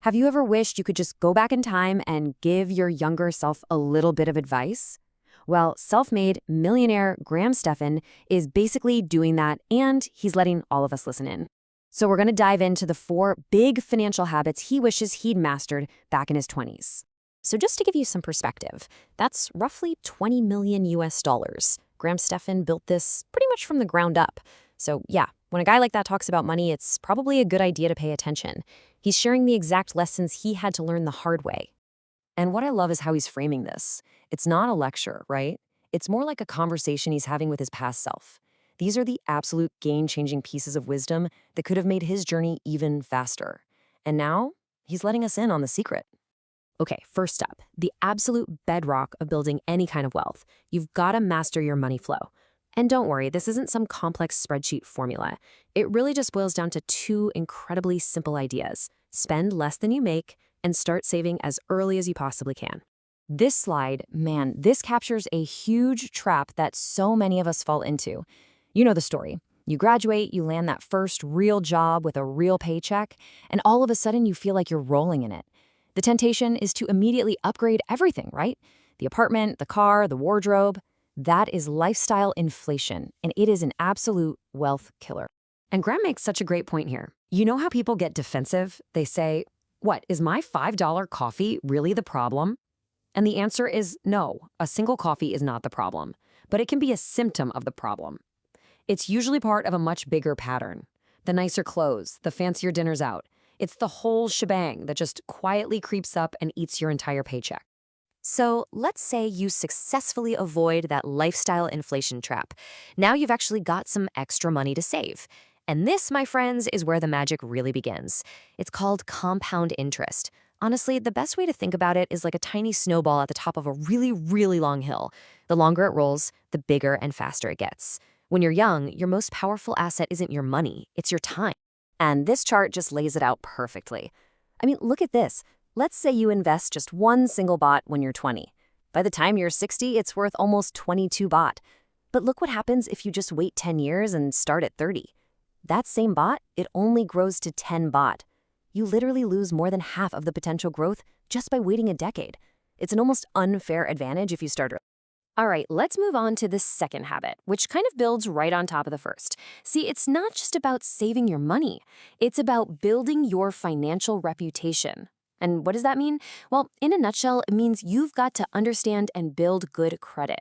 Have you ever wished you could just go back in time and give your younger self a little bit of advice? Well, self-made millionaire Graham Stephan is basically doing that, and he's letting all of us listen in. So we're going to dive into the 4 big financial habits he wishes he'd mastered back in his 20s. So just to give you some perspective, that's roughly 20 million US dollars. Graham Stephan built this pretty much from the ground up. So yeah, when a guy like that talks about money, it's probably a good idea to pay attention. He's sharing the exact lessons he had to learn the hard way. And what I love is how he's framing this. It's not a lecture, right? It's more like a conversation he's having with his past self. These are the absolute game-changing pieces of wisdom that could have made his journey even faster. And now, he's letting us in on the secret. Okay, first up, the absolute bedrock of building any kind of wealth. You've got to master your money flow. And don't worry, this isn't some complex spreadsheet formula. It really just boils down to 2 incredibly simple ideas. Spend less than you make and start saving as early as you possibly can. This slide, man, this captures a huge trap that so many of us fall into. You know the story. You graduate, you land that first real job with a real paycheck, and all of a sudden you feel like you're rolling in it. The temptation is to immediately upgrade everything, right? The apartment, the car, the wardrobe. That is lifestyle inflation, and it is an absolute wealth killer. And Graham makes such a great point here. You know how people get defensive? They say, what, is my $5 coffee really the problem? And the answer is no, a single coffee is not the problem, but it can be a symptom of the problem. It's usually part of a much bigger pattern. The nicer clothes, the fancier dinners out. It's the whole shebang that just quietly creeps up and eats your entire paycheck. So let's say you successfully avoid that lifestyle inflation trap. Now you've actually got some extra money to save. And this, my friends, is where the magic really begins. It's called compound interest. Honestly, the best way to think about it is like a tiny snowball at the top of a really, really long hill. The longer it rolls, the bigger and faster it gets. When you're young, your most powerful asset isn't your money, it's your time. And this chart just lays it out perfectly. I mean, look at this. Let's say you invest just 1 single baht when you're 20. By the time you're 60, it's worth almost 22 baht. But look what happens if you just wait 10 years and start at 30. That same baht, it only grows to 10 baht. You literally lose more than half of the potential growth just by waiting a decade. It's an almost unfair advantage if you start early. All right, let's move on to the second habit, which kind of builds right on top of the first. See, it's not just about saving your money. It's about building your financial reputation. And what does that mean? Well, in a nutshell, it means you've got to understand and build good credit.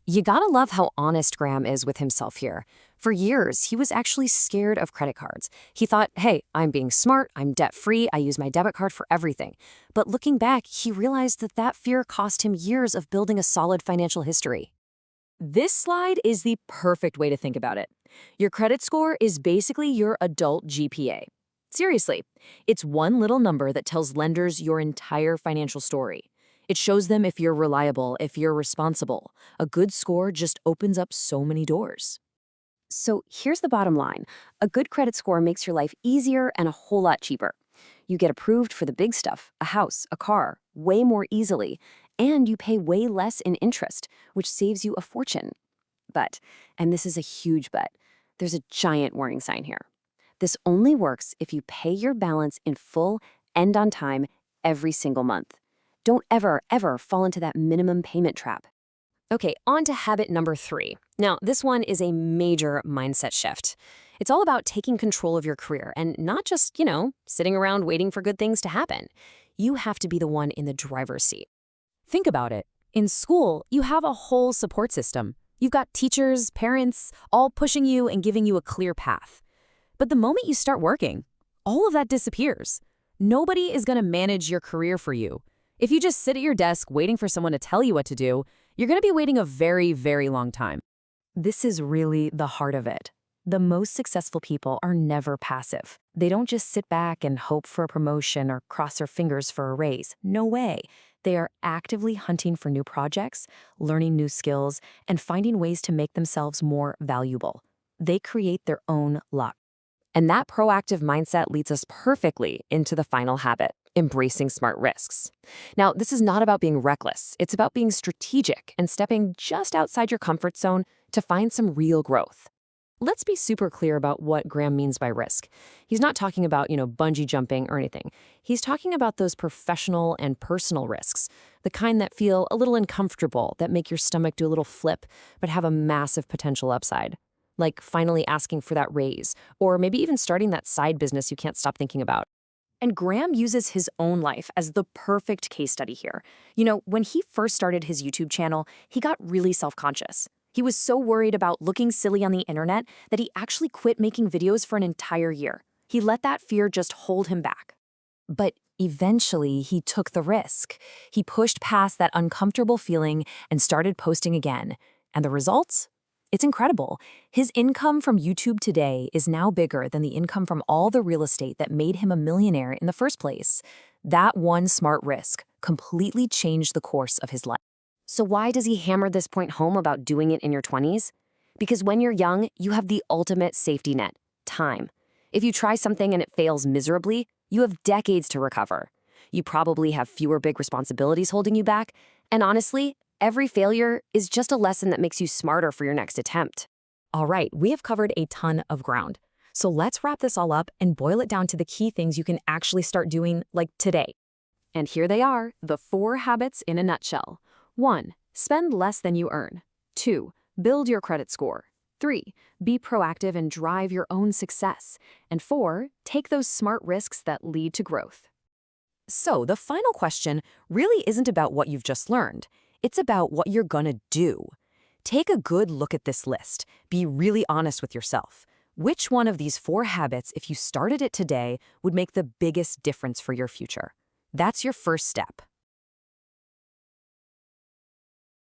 You gotta love how honest Graham is with himself here. For years, he was actually scared of credit cards. He thought, hey, I'm being smart, I'm debt-free, I use my debit card for everything. But looking back, he realized that that fear cost him years of building a solid financial history. This slide is the perfect way to think about it. Your credit score is basically your adult GPA. Seriously, it's one little number that tells lenders your entire financial story. It shows them if you're reliable, if you're responsible. A good score just opens up so many doors. So here's the bottom line. A good credit score makes your life easier and a whole lot cheaper. You get approved for the big stuff, a house, a car, way more easily, and you pay way less in interest, which saves you a fortune. But, and this is a huge but, there's a giant warning sign here. This only works if you pay your balance in full and on time every single month. Don't ever, ever fall into that minimum payment trap. Okay, on to habit number 3. Now, this one is a major mindset shift. It's all about taking control of your career and not just, sitting around waiting for good things to happen. You have to be the one in the driver's seat. Think about it. In school, you have a whole support system. You've got teachers, parents, all pushing you and giving you a clear path. But the moment you start working, all of that disappears. Nobody is going to manage your career for you. If you just sit at your desk waiting for someone to tell you what to do, you're going to be waiting a very, very long time. This is really the heart of it. The most successful people are never passive. They don't just sit back and hope for a promotion or cross their fingers for a raise. No way. They are actively hunting for new projects, learning new skills, and finding ways to make themselves more valuable. They create their own luck. And that proactive mindset leads us perfectly into the final habit, embracing smart risks. Now, this is not about being reckless. It's about being strategic and stepping just outside your comfort zone to find some real growth. Let's be super clear about what Graham means by risk. He's not talking about, bungee jumping or anything. He's talking about those professional and personal risks, the kind that feel a little uncomfortable, that make your stomach do a little flip, but have a massive potential upside. Like finally asking for that raise, or maybe even starting that side business you can't stop thinking about. And Graham uses his own life as the perfect case study here. When he first started his YouTube channel, he got really self-conscious. He was so worried about looking silly on the internet that he actually quit making videos for an entire year. He let that fear just hold him back. But eventually, he took the risk. He pushed past that uncomfortable feeling and started posting again. And the results? It's incredible. His income from YouTube today is now bigger than the income from all the real estate that made him a millionaire in the first place. That one smart risk completely changed the course of his life. So why does he hammer this point home about doing it in your 20s? Because when you're young, you have the ultimate safety net, time. If you try something and it fails miserably, you have decades to recover. You probably have fewer big responsibilities holding you back, and honestly, every failure is just a lesson that makes you smarter for your next attempt. All right, we have covered a ton of ground. So let's wrap this all up and boil it down to the key things you can actually start doing, like today. And here they are, the 4 habits in a nutshell. 1. Spend less than you earn. 2. Build your credit score. 3. Be proactive and drive your own success. And 4. Take those smart risks that lead to growth. So the final question really isn't about what you've just learned. It's about what you're gonna do. Take a good look at this list. Be really honest with yourself. Which one of these 4 habits, if you started it today, would make the biggest difference for your future? That's your first step.